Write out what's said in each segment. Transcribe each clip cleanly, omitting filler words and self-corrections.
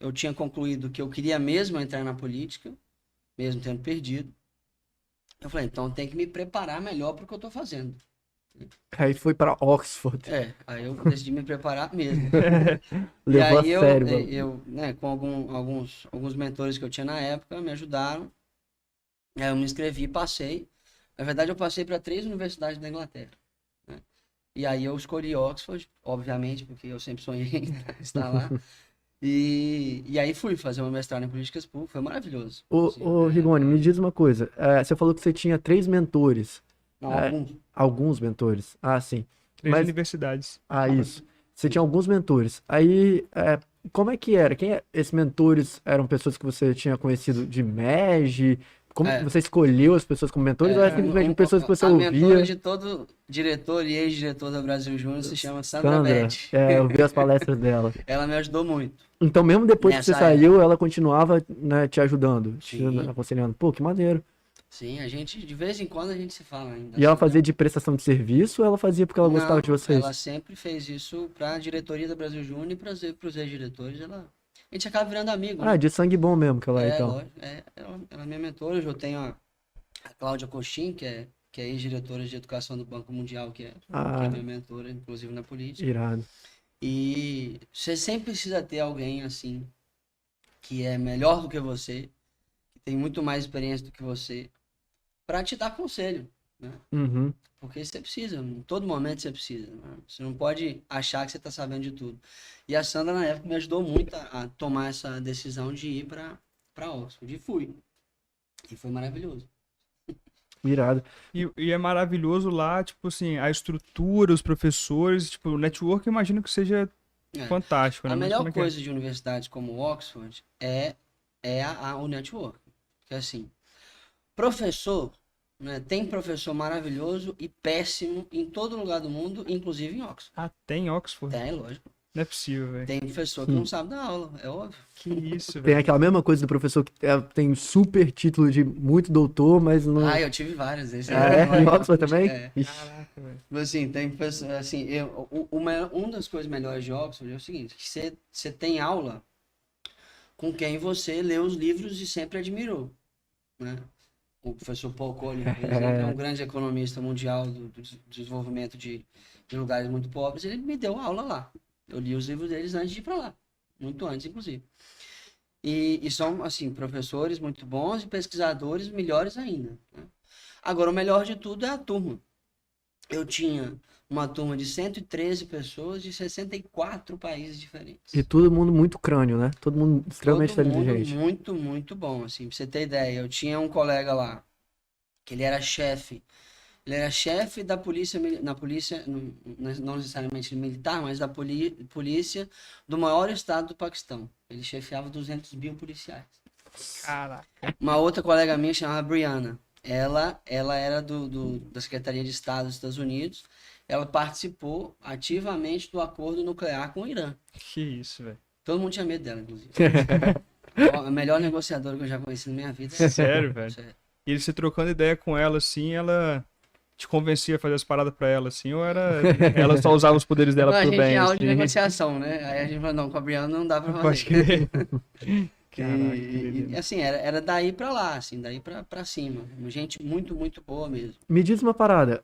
eu tinha concluído que eu queria mesmo entrar na política, mesmo tendo perdido. Eu falei, então tem que me preparar melhor para o que eu estou fazendo. Aí foi pra Oxford. Aí eu decidi me preparar mesmo. E Levou a aí sério, mano. né, com alguns mentores que eu tinha na época, me ajudaram. Aí eu me inscrevi e passei. Na verdade, eu passei para 3 universidades da Inglaterra, né? E aí eu escolhi Oxford, obviamente, porque eu sempre sonhei em estar lá. E aí fui fazer uma mestrado em políticas públicas, foi maravilhoso. Assim, Ô, Rigoni, me diz uma coisa. Você falou que você tinha 3 mentores. não, É, alguns. alguns mentores. Ah, sim. Três Mas, universidades. isso. Você tinha alguns mentores. Aí, como é que era? Esses mentores eram pessoas que você tinha conhecido de MEG? Como É, você escolheu as pessoas como mentores ou é simplesmente pessoas que você a mentora ouvia? de todo diretor e ex-diretor da Brasil Júnior se chama Sandra Sandra, Beth. eu vi as palestras dela. Ela me ajudou muito Então, mesmo depois que você nessa época. saiu, ela continuava, né, te ajudando, te Sim, aconselhando. Pô, que maneiro. sim, de vez em quando a gente se fala ainda. E ela Assim, fazia de prestação de serviço ou ela fazia porque ela gostava de não, ela vocês? sempre fez isso para a diretoria da Brasil Júnior e para os ex-diretores. A gente acaba virando amigo, Ah, né? de sangue bom mesmo que ela é, então. Lógico. Ela é minha mentora. Hoje eu tenho a Cláudia Coxim, que é ex-diretora de educação do Banco Mundial, que é Ah, minha mentora, inclusive na política. irado. E você sempre precisa ter alguém assim, que é melhor do que você, que tem muito mais experiência do que você, para te dar conselho, né? Uhum. Porque você precisa, em todo momento você precisa, né? Você não pode achar que você está sabendo de tudo. E a Sandra, na época, me ajudou muito a tomar essa decisão de ir para Oxford. E fui. E foi maravilhoso. Irado. E é maravilhoso lá, tipo assim, a estrutura, os professores, tipo, o network, eu imagino que seja É. fantástico, né? A Mas melhor como é que é? coisa de universidades como Oxford o network. Que é assim, professor, né, tem professor maravilhoso e péssimo em todo lugar do mundo, inclusive em Oxford. Ah, tem Oxford? Tem, lógico. Não é possível, velho. Tem professor que não Hum. sabe dar aula, é óbvio. Que isso, Tem velho. aquela mesma coisa do professor que tem super título de muito doutor, mas não. Eu tive vários desses. Ah, é? Em Oxford também? É. Ixi. Caraca, velho. Mas, assim, tem pessoas, assim, uma das coisas melhores de Oxford é o seguinte, que você tem aula com quem você lê os livros e sempre admirou, né? O professor Paul Collier, por exemplo, é um grande economista mundial do desenvolvimento de lugares muito pobres, ele me deu aula lá. Eu li os livros deles antes de ir para lá, muito antes, inclusive. E são, assim, professores muito bons e pesquisadores melhores ainda, né? Agora, o melhor de tudo é a turma. Eu tinha uma turma de 113 pessoas de 64 países E diferentes. todo mundo muito crânio, né? Todo mundo extremamente Todo mundo inteligente. muito, muito bom, assim, pra você ter ideia. Eu tinha um colega lá, que ele era chefe. Ele era chefe da polícia, na polícia, não necessariamente militar, mas da polícia do maior estado do Paquistão. Ele chefiava 200 mil policiais. Caraca. Uma outra colega minha chamava Brianna. Ela era da Secretaria de Estado dos Estados Unidos. Ela participou ativamente do acordo nuclear com o Irã. Que isso, velho. Todo mundo tinha medo dela, inclusive. A melhor negociadora que eu já conheci na minha vida. Sério, velho. Sério. E ele se trocando ideia com ela, assim, ela te convencia a fazer as paradas pra ela, assim, ou era ela só usava os poderes dela Não, a pro gente bem, tinha aula de assim? negociação, né? Aí a gente falou, não, com a Brianna não dá pra Pode fazer. crer. E, Caraca, que doideira. assim, era daí pra lá, assim, daí pra cima. Gente muito, muito boa mesmo. Me diz uma parada.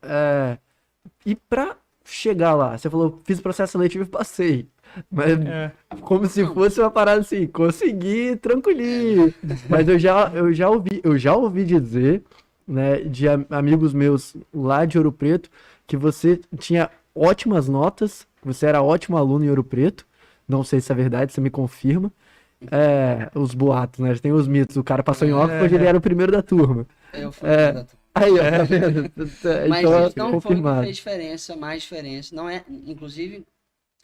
E pra chegar lá, você falou, fiz o processo seletivo e passei. Mas É, como se Não. fosse uma parada assim, consegui, tranquilinho. Mas eu já ouvi dizer, né, de amigos meus lá de Ouro Preto, que você tinha ótimas notas, você era ótimo aluno em Ouro Preto. Não sei se é verdade, você me confirma. Os boatos, né? Tem os mitos. O cara passou em Oxford, ele era o primeiro da turma. Eu fui o da turma. Aí, ó, tá vendo? Mas Então, isso não foi o que confirmado. fez diferença, mais diferença. Não é, inclusive,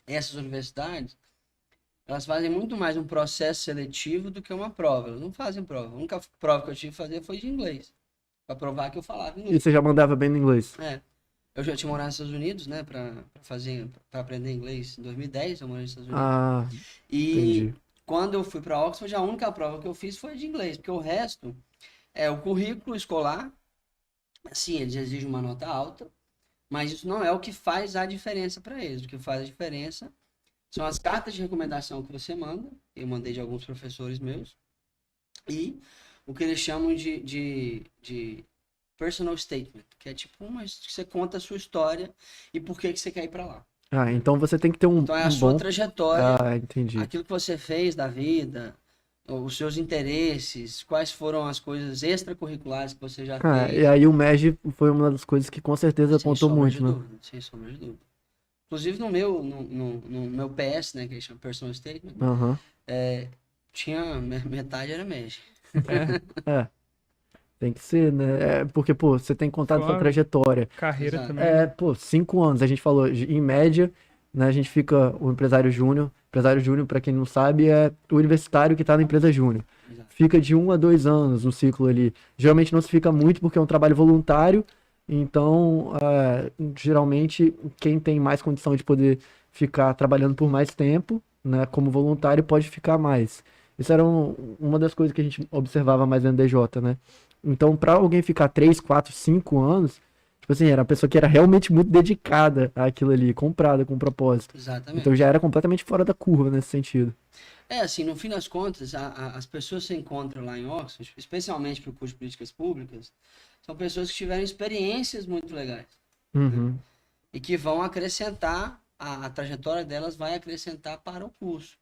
essas universidades, elas fazem muito mais um processo seletivo do que uma prova. Elas não fazem prova. A única prova que eu tive que fazer foi de inglês, para provar que eu falava E inglês. você já mandava bem no inglês. Eu já tinha morado nos Estados Unidos, né, para aprender inglês. Em 2010 eu morei nos Estados Unidos. Ah, E entendi. quando eu fui para Oxford, a única prova que eu fiz foi de inglês, porque o resto é o currículo escolar. Sim, eles exigem uma nota alta, mas isso não é o que faz a diferença para eles. O que faz a diferença São as cartas de recomendação que você manda. Eu mandei de alguns professores meus. E o que eles chamam de personal statement, que é tipo, você conta a sua história e por que você quer ir para lá. Ah, então você tem que ter Então é a sua trajetória, Ah, entendi. aquilo que você fez da vida, os seus interesses, quais foram as coisas extracurriculares que você já fez. E aí o MEG foi uma das coisas que com certeza apontou muito, né? Sem sombra de dúvida. Inclusive no meu PS, né, que eles chamam Personal Statement, Aham. tinha metade era MEG. É. Tem que ser, né? Porque, pô, você tem contado sua Claro. trajetória. Carreira Exato. também. Pô, 5 anos, a gente falou, em média, né, a gente fica o empresário júnior. Empresário júnior, pra quem não sabe, é o universitário que tá na empresa júnior. Exato. Fica de 1 a 2 anos no ciclo ali. Geralmente não se fica muito porque é um trabalho voluntário, então, geralmente, quem tem mais condição de poder ficar trabalhando por mais tempo, né, como voluntário, pode ficar mais. Isso era uma das coisas que a gente observava mais no NDJ, né? Então, para alguém ficar 3, 4, 5 anos, tipo assim, era uma pessoa que era realmente muito dedicada àquilo ali, comprada com propósito. Exatamente. Então já era completamente fora da curva nesse sentido. Assim, no fim das contas, as pessoas que você encontra lá em Oxford, especialmente para o curso de políticas públicas, são pessoas que tiveram experiências muito legais. Uhum. E que vão acrescentar, a trajetória delas vai acrescentar para o curso.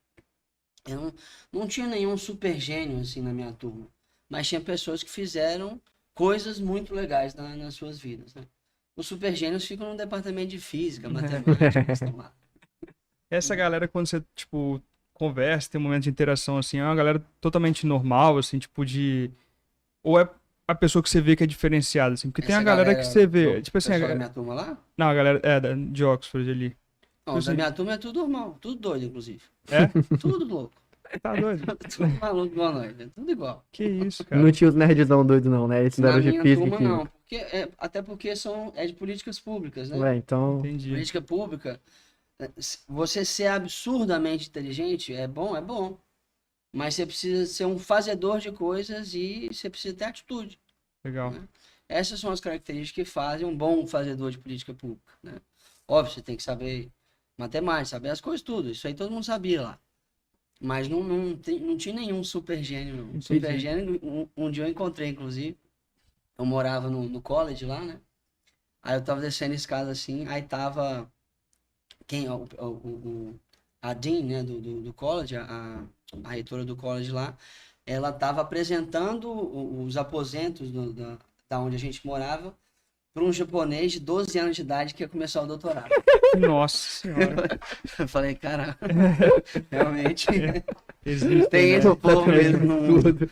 Eu não tinha nenhum super gênio assim na minha turma, mas tinha pessoas que fizeram coisas muito legais nas suas vidas, né? Os super gênios ficam no departamento de física, matemática, sei lá. Essa galera, quando você, tipo, conversa, tem um momento de interação, assim, é uma galera totalmente normal, assim, tipo de... Ou é a pessoa que você vê que é diferenciada, assim? Porque tem a Essa galera que você vê, tipo assim... pessoal da minha turma lá? Não, a galera de Oxford ali. Não, da minha turma é tudo normal, tudo doido, inclusive. É? Tudo louco. Tá doido? Tudo maluco igual nós, né? Tudo igual. Que isso, cara. Não tinha os nerdzão doido não, né? Esses Na eram de minha física turma, e não. química. Até porque é de políticas públicas, né? Ué, então... Entendi. Política pública, você ser absurdamente inteligente é bom. Mas você precisa ser um fazedor de coisas e você precisa ter atitude. Legal. Né? Essas são as características que fazem um bom fazedor de política pública, né? Óbvio, você tem que saber matemática, saber as coisas tudo. Isso aí todo mundo sabia lá. Mas não tinha nenhum super gênio, não. Entendi. Super gênio, um dia eu encontrei, inclusive. Eu morava no college lá, né? Aí eu tava descendo a escada assim, aí tava a Dean, né, do college, a reitora do college lá, ela tava apresentando os aposentos da onde a gente morava para um japonês de 12 anos de idade que ia começar o doutorado. Nossa senhora. Eu falei, cara, realmente Existe, tem né? esse povo mesmo no mundo.